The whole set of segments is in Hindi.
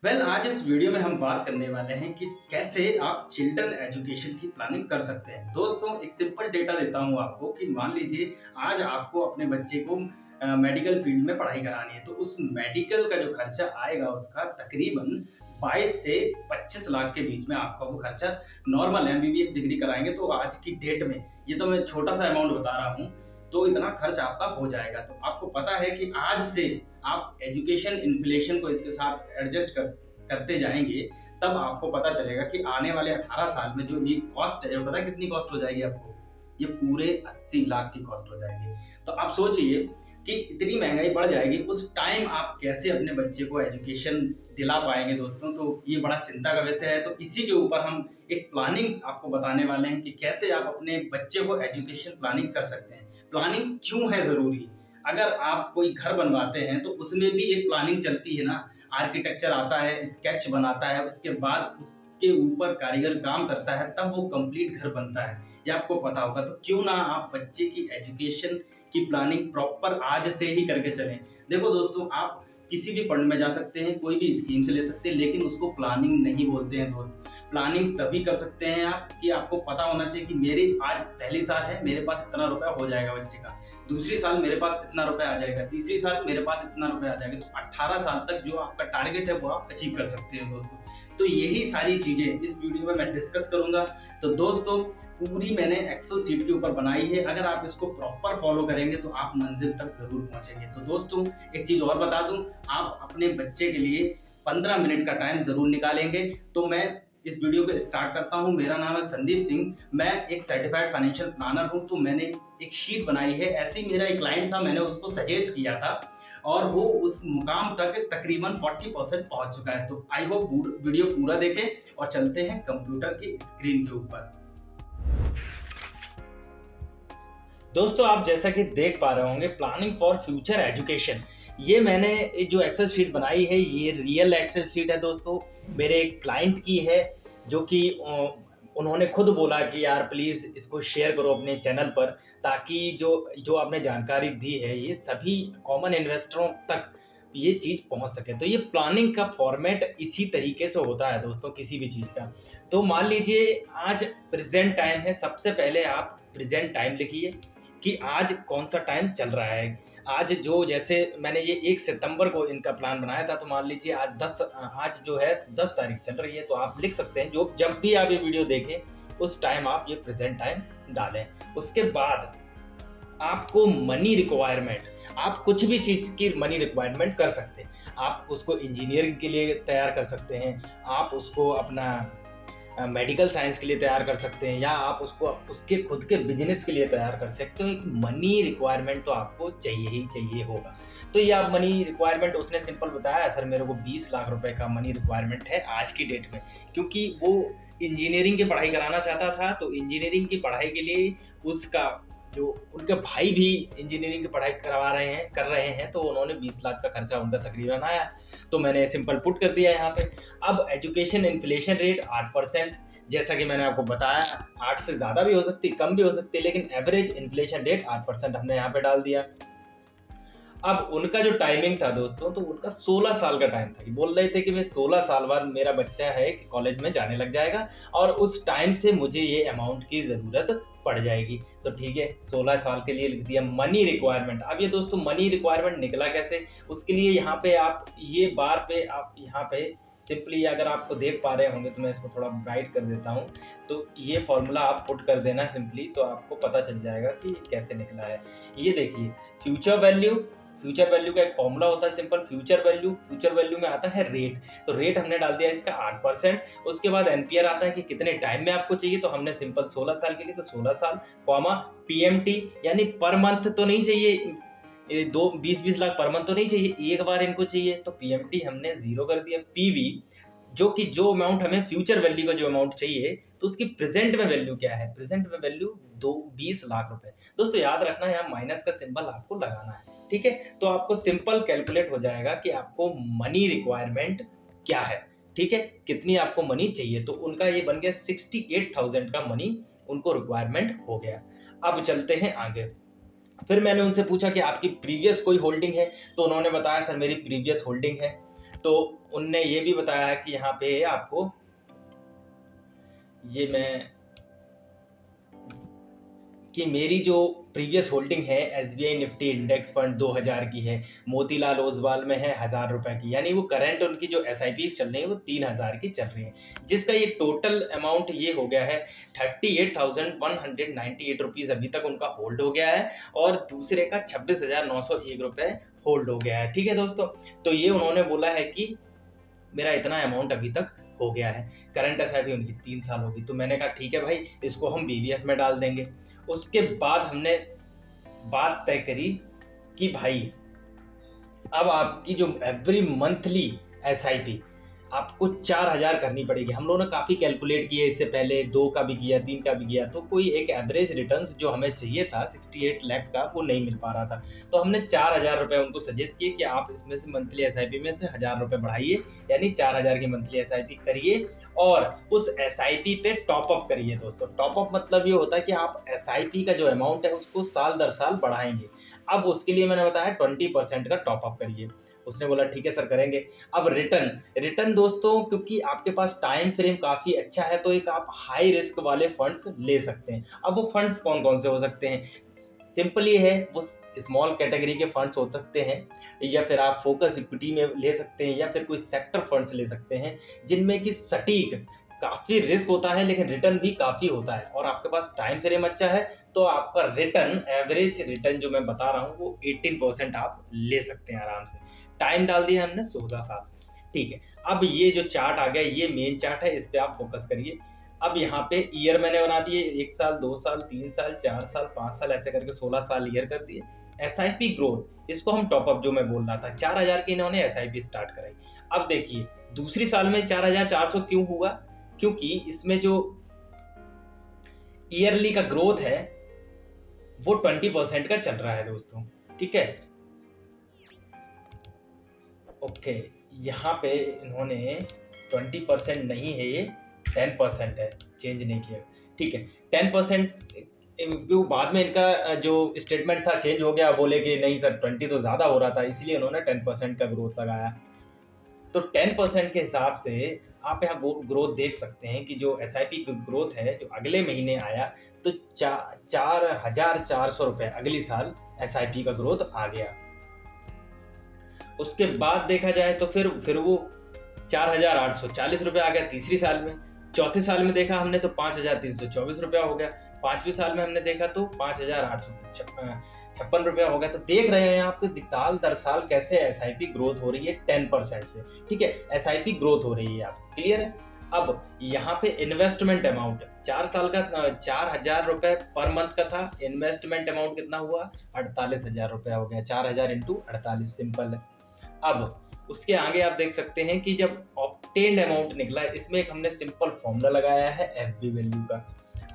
आज इस वीडियो में हम बात करने वाले हैं कि कैसे आप चिल्ड्रन एजुकेशन की प्लानिंग कर सकते हैं। दोस्तों, एक सिंपल डेटा देता हूं आपको कि मान लीजिए आज आपको अपने बच्चे को मेडिकल फील्ड में पढ़ाई करानी है, तो उस मेडिकल का जो खर्चा आएगा उसका तकरीबन 22 से 25 लाख के बीच में आपका वो खर्चा नॉर्मल एमबीबीएस डिग्री कराएंगे तो आज की डेट में, ये तो मैं छोटा सा अमाउंट बता रहा हूँ, तो इतना खर्च आपका हो जाएगा। तो आपको पता है कि आज से आप एजुकेशन इन्फ्लेशन को इसके साथ एडजस्ट करते जाएंगे, तब आपको पता चलेगा कि आने वाले 18 साल में जो ये कॉस्ट है, पता है कितनी कॉस्ट हो जाएगी आपको? ये पूरे 80 लाख की कॉस्ट हो जाएगी। तो आप सोचिए कि इतनी महंगाई बढ़ जाएगी, उस टाइम आप कैसे अपने बच्चे को एजुकेशन दिला पाएंगे दोस्तों? तो ये बड़ा चिंता का विषय है। तो इसी के ऊपर हम एक प्लानिंग आपको बताने वाले हैं कि कैसे आप अपने बच्चे को एजुकेशन प्लानिंग कर सकते हैं। प्लानिंग क्यों है ज़रूरी? अगर आप कोई घर बनवाते हैं तो उसमें भी एक प्लानिंग चलती है ना। आर्किटेक्चर आता है, स्केच बनाता है, उसके बाद उसके ऊपर कारीगर काम करता है, तब वो कंप्लीट घर बनता है। ये आपको पता होगा। तो क्यों ना आप बच्चे की एजुकेशन की प्लानिंग प्रॉपर आज से ही करके चलें। देखो दोस्तों, आप किसी भी फंड में जा सकते हैं, कोई भी स्कीम से ले सकते हैं, लेकिन उसको प्लानिंग नहीं बोलते हैं दोस्त। प्लानिंग तभी कर सकते हैं आप कि आपको पता होना चाहिए कि मेरी आज पहली साल है, मेरे पास इतना रुपया हो जाएगा बच्चे का, दूसरी साल मेरे पास इतना रुपया आ जाएगा, तीसरी साल मेरे पास इतना रुपया आ जाएगा। तो 18 साल तक जो आपका टारगेट है वो आप अचीव कर सकते हैं दोस्तों। तो यही सारी चीजें इस वीडियो में मैं डिस्कस करूंगा। तो दोस्तों, पूरी मैंने एक्सेल शीट के ऊपर बनाई है। अगर आप इसको प्रॉपर फॉलो करेंगे तो आप मंजिल तक जरूर पहुंचेंगे। तो दोस्तों, एक चीज और बता दूं, आप अपने बच्चे के लिए 15 मिनट का टाइम जरूर निकालेंगे। तो मैं इस वीडियो को स्टार्ट करता हूं। मेरा नाम है संदीप सिंह, मैं एक सर्टिफाइड फाइनेंशियल प्लानर हूं। तो मैंने एक शीट बनाई है। ऐसे ही मेरा एक क्लाइंट था, मैंने उसको सजेस्ट किया था और वो उस मुकाम तक तकरीबन 40% पहुंच चुका है। तो आई होप वीडियो पूरा देखें और चलते हैं कंप्यूटर की स्क्रीन के ऊपर। दोस्तों, आप जैसा कि देख पा रहे होंगे, प्लानिंग फॉर फ्यूचर एजुकेशन, ये मैंने जो एक्सेल शीट बनाई है ये रियल एक्सेल शीट है दोस्तों। मेरे एक क्लाइंट की है, जो कि उन्होंने खुद बोला कि यार प्लीज़ इसको शेयर करो अपने चैनल पर, ताकि जो जो आपने जानकारी दी है ये सभी कॉमन इन्वेस्टरों तक ये चीज़ पहुंच सके। तो ये प्लानिंग का फॉर्मेट इसी तरीके से होता है दोस्तों, किसी भी चीज़ का। तो मान लीजिए आज प्रेजेंट टाइम है, सबसे पहले आप प्रेजेंट टाइम लिखिए कि आज कौन सा टाइम चल रहा है। आज जो, जैसे मैंने ये 1 सितंबर को इनका प्लान बनाया था, तो मान लीजिए आज जो है 10 तारीख चल रही है। तो आप लिख सकते हैं, जो जब भी आप ये वीडियो देखें उस टाइम आप ये प्रेजेंट टाइम डालें। उसके बाद आपको मनी रिक्वायरमेंट, आप कुछ भी चीज़ की मनी रिक्वायरमेंट कर सकते हैं। आप उसको इंजीनियरिंग के लिए तैयार कर सकते हैं, आप उसको अपना मेडिकल साइंस के लिए तैयार कर सकते हैं, या आप उसको उसके खुद के बिजनेस के लिए तैयार कर सकते हो। एक मनी रिक्वायरमेंट तो आपको चाहिए ही चाहिए होगा। तो ये आप मनी रिक्वायरमेंट, उसने सिंपल बताया सर मेरे को 20 लाख रुपए का मनी रिक्वायरमेंट है आज की डेट में, क्योंकि वो इंजीनियरिंग की पढ़ाई कराना चाहता था। तो इंजीनियरिंग की पढ़ाई के लिए उसका जो उनके भाई भी इंजीनियरिंग की पढ़ाई कर रहे हैं, तो उन्होंने 20 लाख का खर्चा उनका तकरीबन आया। तो मैंने सिंपल पुट कर दिया यहाँ पे। अब एजुकेशन इन्फ्लेशन रेट 8%, जैसा कि मैंने आपको बताया 8 से ज़्यादा भी हो सकती है, कम भी हो सकती है, लेकिन एवरेज इन्फ्लेशन रेट 8% हमने यहाँ पे डाल दिया। अब उनका जो टाइमिंग था दोस्तों, तो उनका 16 साल का टाइम था। ये बोल रहे थे कि मैं 16 साल बाद मेरा बच्चा है कि कॉलेज में जाने लग जाएगा और उस टाइम से मुझे ये अमाउंट की ज़रूरत पड़ जाएगी। तो ठीक है, 16 साल के लिए लिख दिया मनी रिक्वायरमेंट। अब ये दोस्तों मनी रिक्वायरमेंट निकला कैसे, उसके लिए यहाँ पे आप ये बार पे आप यहाँ पे सिंपली, अगर आपको देख पा रहे होंगे तो मैं इसको थोड़ा ब्राइट कर देता हूँ। तो ये फॉर्मूला आप पुट कर देना सिंपली, तो आपको पता चल जाएगा कि कैसे निकला है। ये देखिए, फ्यूचर वैल्यू का एक फॉर्मूला होता है सिंपल। फ्यूचर वैल्यू में आता है रेट। तो रेट हमने डाल दिया इसका 8%। उसके बाद एनपीआर आता है कि कितने टाइम में आपको चाहिए, तो हमने सिंपल 16 साल के लिए तो 16 साल, कॉमा पीएमटी, यानी पर मंथ तो नहीं चाहिए, 20 लाख पर मंथ तो नहीं चाहिए, एक बार इनको चाहिए। तो पीएमटी हमने 0 कर दिया। पीवी, जो अमाउंट हमें फ्यूचर वैल्यू का जो अमाउंट चाहिए, तो उसकी प्रेजेंट में वैल्यू क्या है, प्रेजेंट में वैल्यू 20 लाख रुपए। दोस्तों याद रखना, यहाँ माइनस का सिंबल आपको लगाना है, ठीक है। तो आपको सिंपल कैलकुलेट हो जाएगा कि आपको मनी रिक्वायरमेंट क्या है, ठीक है, कितनी आपको मनी चाहिए। तो उनका ये बन गया 68,000 का मनी उनको रिक्वायरमेंट हो गया। अब चलते हैं आगे। फिर मैंने उनसे पूछा कि आपकी प्रीवियस कोई होल्डिंग है, तो उन्होंने बताया सर मेरी प्रीवियस होल्डिंग है तो उनने ये भी बताया कि यहाँ पे आपको ये मैं कि मेरी जो प्रीवियस होल्डिंग है SBI निफ्टी इंडेक्स फंड 2000 की है, मोतीलाल ओसवाल में है 1000 रुपए की, यानी वो करंट उनकी जो SIPs चल रही है वो 3000 की चल रही है, जिसका ये टोटल अमाउंट ये हो गया है 38,198 रुपीज़ अभी तक उनका होल्ड हो गया है, और दूसरे का 26,901 रुपये होल्ड हो गया है। ठीक है दोस्तों, तो ये उन्होंने बोला है कि मेरा इतना अमाउंट अभी तक हो गया है। करंट SIP उनकी 3 साल होगी, तो मैंने कहा ठीक है भाई, इसको हम BVF में डाल देंगे। उसके बाद हमने बात तय करी कि भाई अब आपकी जो एवरी मंथली SIP आपको 4000 करनी पड़ेगी। हम लोगों ने काफ़ी कैलकुलेट किए इससे पहले, 2 का भी किया, 3 का भी किया, तो कोई एक एवरेज रिटर्न्स जो हमें चाहिए था 68 लाख का वो नहीं मिल पा रहा था। तो हमने 4000 रुपये उनको सजेस्ट किए कि आप इसमें से मंथली SIP में से 1000 रुपये बढ़ाइए, यानी 4000 की मंथली SIP करिए और उस SIP पे टॉपअप करिए। दोस्तों, टॉपअप मतलब ये होता है कि आप SIP का जो अमाउंट है उसको साल दर साल बढ़ाएंगे। अब उसके लिए मैंने बताया 20% का टॉपअप करिए। उसने बोला ठीक है सर करेंगे। अब रिटर्न दोस्तों, क्योंकि आपके पास टाइम फ्रेम काफ़ी अच्छा है तो एक आप हाई रिस्क वाले फंड्स ले सकते हैं। अब वो फंड्स कौन कौन से हो सकते हैं? सिंपल ये है, वो स्मॉल कैटेगरी के फंड्स हो सकते हैं, या फिर आप फोकस इक्विटी में ले सकते हैं, या फिर कोई सेक्टर फंड्स ले सकते हैं जिनमें कि सटीक काफ़ी रिस्क होता है लेकिन रिटर्न भी काफ़ी होता है, और आपके पास टाइम फ्रेम अच्छा है तो आपका रिटर्न, एवरेज रिटर्न जो मैं बता रहा हूँ वो 18% आप ले सकते हैं आराम से। टाइम डाल दिया हमने 16 साल। ठीक है, अब ये जो चार्ट आ गया ये मेन चार्ट है, इस पे आप फोकस करिए। अब यहाँ पे ईयर मैंने बना दिए, 1 साल, 2 साल, 3 साल, 4 साल, 5 साल, ऐसे करके 16 साल ईयर कर दिए। SIP ग्रोथ, इसको हम टॉपअप जो मैं बोल रहा था, 4000 की इन्होंने SIP स्टार्ट कराई। अब देखिए दूसरी साल में 4400 क्यों हुआ? क्योंकि इसमें जो ईयरली का ग्रोथ है वो 20% का चल रहा है दोस्तों। ठीक है, ओके, यहाँ पे इन्होंने 20% नहीं है, ये 10% है, चेंज नहीं किया। ठीक है, 10% वो बाद में इनका जो स्टेटमेंट था चेंज हो गया, बोले कि नहीं सर 20 तो ज़्यादा हो रहा था, इसलिए इन्होंने 10% का ग्रोथ लगाया। तो 10% के हिसाब से आप यहाँ ग्रोथ देख सकते हैं कि जो SIP की ग्रोथ है जो अगले महीने आया तो 4400 रुपये अगली साल SIP का ग्रोथ आ गया। उसके बाद देखा जाए तो फिर वो 4840 रुपये आ गया तीसरी साल में। चौथे साल में देखा हमने तो 5324 रुपया हो गया। 5वीं साल में हमने देखा तो 5856 रुपया हो गया। तो देख रहे हैं आप साल दर साल कैसे SIP ग्रोथ हो रही है 10% से। ठीक है, SIP ग्रोथ हो रही है, आप क्लियर है। अब यहाँ पे इन्वेस्टमेंट अमाउंट 4 साल का 4000 रुपये पर मंथ का था, इन्वेस्टमेंट अमाउंट कितना हुआ 48,000 रुपया हो गया। 4000 इंटू 48 सिंपल है। अब उसके आगे आप देख सकते हैं कि जब ऑब्टेन्ड अमाउंट निकला, इसमें एक हमने सिंपल फॉर्मूला लगाया है FB वैल्यू का।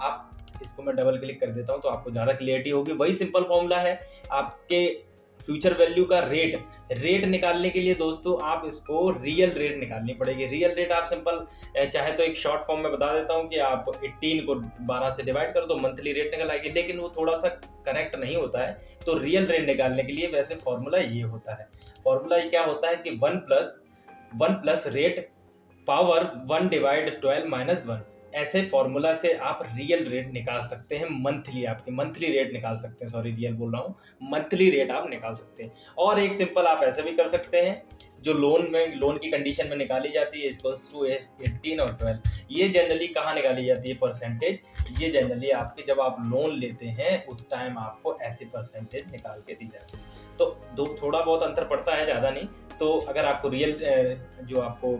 आप इसको मैं डबल क्लिक कर देता हूं तो आपको ज़्यादा क्लियरिटी होगी। वही सिंपल फॉर्मूला है आपके फ्यूचर वैल्यू का रेट निकालने के लिए दोस्तों आप इसको रियल रेट निकालनी पड़ेगी। रियल रेट आप सिंपल चाहे तो एक शॉर्ट फॉर्म में बता देता हूं कि आप 18 को 12 से डिवाइड करो तो मंथली रेट निकल आएगी, लेकिन वो थोड़ा सा करेक्ट नहीं होता है। तो रियल रेट निकालने के लिए वैसे फॉर्मूला ये होता है। फॉर्मूला क्या होता है कि 1 plus rate power 1 divide 12 minus 1। ऐसे फॉर्मूला से आप रियल रेट निकाल सकते हैं, मंथली आपकी मंथली रेट निकाल सकते हैं, सॉरी रियल बोल रहा हूँ, मंथली रेट आप निकाल सकते हैं। और एक सिंपल आप ऐसे भी कर सकते हैं जो लोन की कंडीशन में निकाली जाती है, इक्वल्स टू 18 और 12। ये जनरली कहाँ निकाली जाती है परसेंटेज? ये जनरली आपके जब आप लोन लेते हैं उस टाइम आपको ऐसे परसेंटेज निकाल के दी जाती है। तो थोड़ा बहुत अंतर पड़ता है, ज़्यादा नहीं। तो अगर आपको रियल जो आपको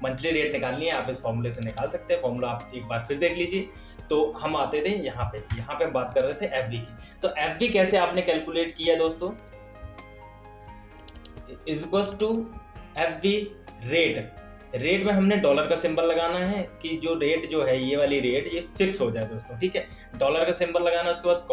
मंथली रेट निकालनी है आप इस फॉर्मूले से निकाल सकते हैं। फॉर्मूला आप एक बार फिर देख लीजिए। तो हम आते थे यहाँ पे हम बात कर रहे थे FB की। तो FB कैसे आपने कैलकुलेट किया दोस्तों? इक्वल्स टू FB रेट में हमने डॉलर का सिंबल लगाना है कि जो रेट जो है ये वाली रेट ये फिक्स हो जाए दोस्तों। ठीक है, डॉलर का सिंबल लगाना, उसके बाद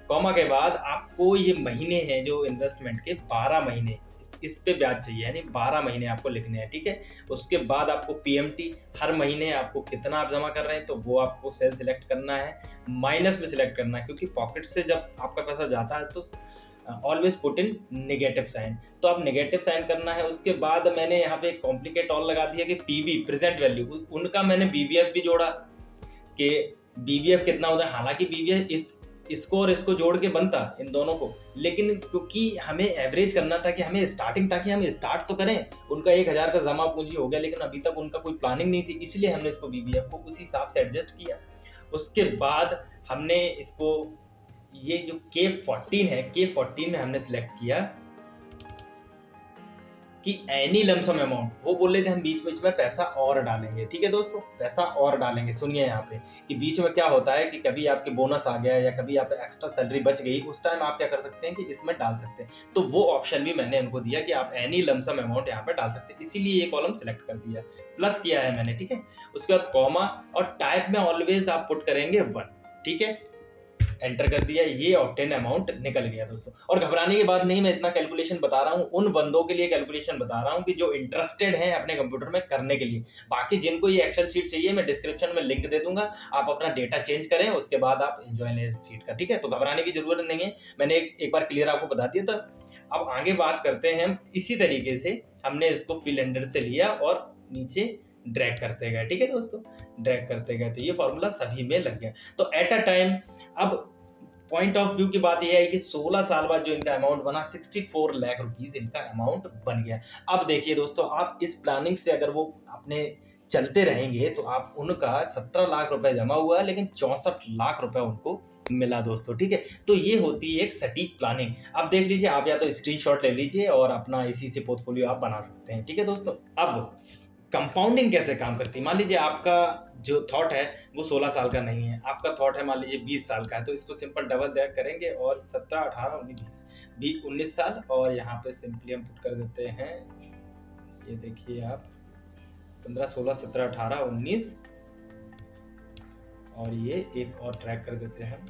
कॉमा के बाद आपको ये महीने हैं जो इन्वेस्टमेंट के 12 महीने इस पे ब्याज चाहिए, यानी 12 महीने आपको लिखने हैं। ठीक है, उसके बाद आपको PMT हर महीने आपको कितना आप जमा कर रहे हैं तो वो आपको सेल सिलेक्ट करना है, माइनस में सिलेक्ट करना है, क्योंकि पॉकेट से जब आपका पैसा जाता है तो always put in negative sign. तो आप नेगेटिव साइन करना है। उसके बाद मैंने यहाँ पे कॉम्प्लिकेट और लगा दिया कि पीवी प्रेजेंट वैल्यू, उनका मैंने बीवीएफ भी जोड़ा कि बीवीएफ कितना होता है। हालांकि बीवीएफ इसको और इसको जोड़ के बनता इन दोनों को, लेकिन क्योंकि हमें एवरेज करना था कि हमें स्टार्टिंग, ताकि हम स्टार्ट तो करें। उनका 1000 का जमा पूंजी हो गया, लेकिन अभी तक उनका कोई प्लानिंग नहीं थी, इसलिए हमने इसको बीवीएफ को उसी हिसाब से एडजस्ट किया। उसके बाद हमने इसको ये जो K14 है, K14 में हमने सिलेक्ट किया कि एनी लमसम अमाउंट, वो बोल रहे थे हम बीच बीच में पैसा और डालेंगे। ठीक है दोस्तों, पैसा और डालेंगे। सुनिए यहाँ पे कि बीच में क्या होता है कि कभी आपके बोनस आ गया या कभी आप एक्स्ट्रा सैलरी बच गई, उस टाइम आप क्या कर सकते हैं कि इसमें डाल सकते हैं। तो वो ऑप्शन भी मैंने उनको दिया कि आप एनी लमसम अमाउंट यहाँ पे डाल सकते हैं, इसीलिए ये कॉलम सिलेक्ट कर दिया, प्लस किया है मैंने। ठीक है, उसके बाद कॉमा और टाइप में ऑलवेज आप पुट करेंगे 1। ठीक है, एंटर कर दिया, ये ऑब्टेन अमाउंट निकल गया दोस्तों। और घबराने की बात नहीं, मैं इतना कैलकुलेशन बता रहा हूँ उन बंदों के लिए कैलकुलेशन बता रहा हूँ कि जो इंटरेस्टेड हैं अपने कंप्यूटर में करने के लिए। बाकी जिनको ये एक्सेल शीट चाहिए, मैं डिस्क्रिप्शन में लिंक दे दूंगा, आप अपना डेटा चेंज करें, उसके बाद आप एंजॉय लें इस शीट का। ठीक है, तो घबराने की जरूरत नहीं है, मैंने एक बार क्लियर आपको बता दिया था। अब आगे बात करते हैं हम। इसी तरीके से हमने इसको फिल एंडर से लिया और नीचे ड्रैग करते गए। ठीक है दोस्तों, ड्रैग करते गए, तो ये फॉर्मूला सभी में लग गया। तो एट अ टाइम, अब पॉइंट ऑफ व्यू की बात यह है कि 16 साल बाद जो इनका अमाउंट बना 64 लाख रुपीस इनका अमाउंट बन गया। अब देखिए दोस्तों, आप इस प्लानिंग से अगर वो अपने चलते रहेंगे तो आप उनका 17 लाख रुपए जमा हुआ, लेकिन 64 लाख रुपए उनको मिला दोस्तों। ठीक है, तो ये होती है एक सटीक प्लानिंग। आप देख लीजिए, आप या तो स्क्रीनशॉट ले लीजिए और अपना इसी से पोर्टफोलियो आप बना सकते हैं। ठीक है दोस्तों, अब कंपाउंडिंग कैसे काम करती है। मान लीजिए आपका जो थॉट है वो 16 साल का नहीं है, आपका थॉट है मान लीजिए 20 साल का है, तो इसको सिंपल डबल दैट करेंगे और 17, 18, 19, 19 साल, और यहाँ पे सिंपली हम पुट कर देते हैं, ये देखिए आप 15, 16, 17, 18, 19, और ये एक और ट्रैक कर देते हैं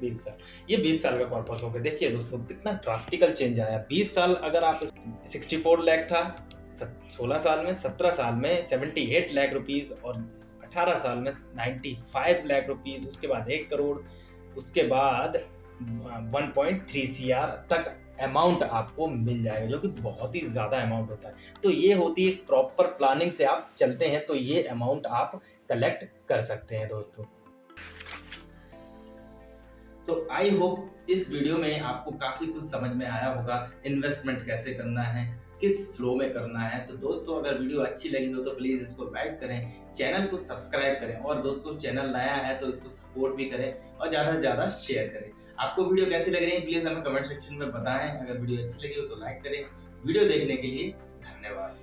20 साल। ये 20 साल का कॉर्पस हो गया। देखिए दोस्तों, कितना ड्रास्टिकल चेंज आया। 20 साल अगर आप 64 लाख था 16 साल में, 17 साल में 78 लाख रुपीस, और 18 साल में 95 लाख रुपीस, उसके बाद 1 करोड़, उसके बाद 1.3 CR तक अमाउंट आपको मिल जाएगा, जो कि बहुत ही ज्यादा अमाउंट होता है। तो ये होती है प्रॉपर प्लानिंग से आप चलते हैं तो ये अमाउंट आप कलेक्ट कर सकते हैं दोस्तों। तो आई होप इस वीडियो में आपको काफी कुछ समझ में आया होगा, इन्वेस्टमेंट कैसे करना है, किस फ्लो में करना है। तो दोस्तों, अगर वीडियो अच्छी लगी हो तो प्लीज इसको लाइक करें, चैनल को सब्सक्राइब करें, और दोस्तों चैनल नया है तो इसको सपोर्ट भी करें और ज्यादा से ज्यादा शेयर करें। आपको वीडियो कैसी लग रही है प्लीज हमें कमेंट सेक्शन में बताएं। अगर वीडियो अच्छी लगी हो तो लाइक करें। वीडियो देखने के लिए धन्यवाद।